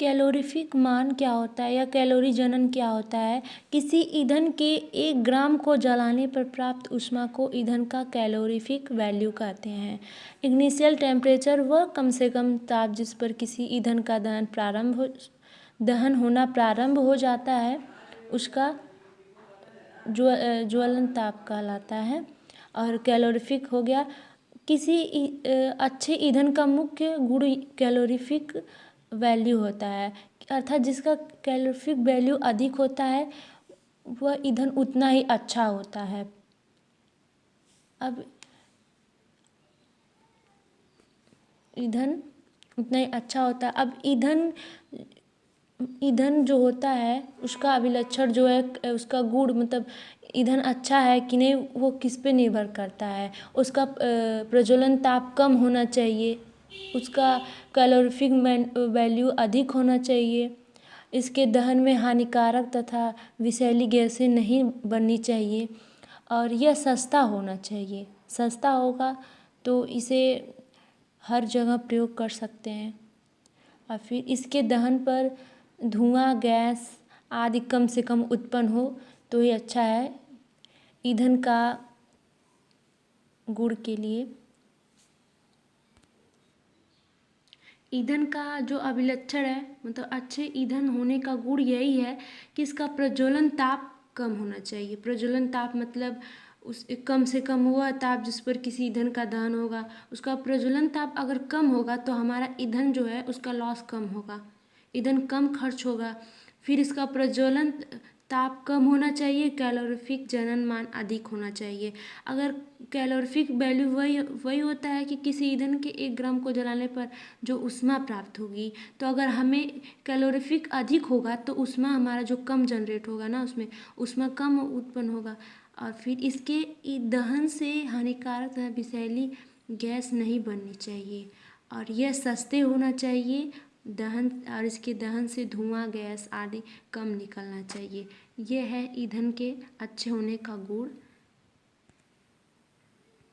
Calorific मान क्या होता है या कैलोरी जनन क्या होता है? किसी ईंधन के 1 ग्राम को जलाने पर प्राप्त ऊष्मा को ईंधन का कैलोरीफिक वैल्यू कहते हैं। इग्निशियल टेम्परेचर वह कम से कम ताप जिस पर किसी ईंधन का दहन होना प्रारंभ हो जाता है उसका ज्वलन ताप कहलाता है। और कैलोरीफिक हो गया, किसी अच्छे ईंधन का मुख्य गुण कैलोरीफिक वैल्यू होता है, अर्थात जिसका कैलोरीफिक वैल्यू अधिक होता है वह ईंधन उतना ही अच्छा होता है। अब ईंधन उतना ही अच्छा होता है। अब ईंधन जो होता है उसका अभिलक्षण जो है, उसका गुण मतलब ईंधन अच्छा है कि नहीं वो किस पे निर्भर करता है। उसका प्रज्वलन ताप कम होना चाहिए, उसका कैलोरीफिक वैल्यू अधिक होना चाहिए, इसके दहन में हानिकारक तथा विषैली गैसें नहीं बननी चाहिए और यह सस्ता होना चाहिए। सस्ता होगा तो इसे हर जगह प्रयोग कर सकते हैं। और फिर इसके दहन पर धुआं गैस आदि कम से कम उत्पन्न हो तो ही अच्छा है ईंधन का गुण के लिए। ईंधन का जो अभिलक्षण है मतलब अच्छे ईंधन होने का गुण यही है कि इसका प्रज्वलन ताप कम होना चाहिए। प्रज्वलन ताप मतलब उस कम से कम हुआ ताप जिस पर किसी ईंधन का दहन होगा, उसका प्रज्वलन ताप अगर कम होगा तो हमारा ईंधन जो है उसका लॉस कम होगा, ईंधन कम खर्च होगा। फिर इसका प्रज्वलन ताप कम होना चाहिए, कैलोरीफिक जनन मान अधिक होना चाहिए। अगर कैलोरीफिक वैल्यू वही होता है कि किसी ईंधन के 1 ग्राम को जलाने पर जो ऊष्मा प्राप्त होगी, तो अगर हमें कैलोरीफिक अधिक होगा तो ऊष्मा हमारा जो कम जनरेट होगा ना, उसमें ऊष्मा कम उत्पन्न होगा। और फिर इसके दहन से हानिकारक तथा विषैली गैस नहीं बननी चाहिए और यह सस्ते होना चाहिए दहन, और इसके दहन से धुआं गैस आदि कम निकलना चाहिए। यह है ईंधन के अच्छे होने का गुण।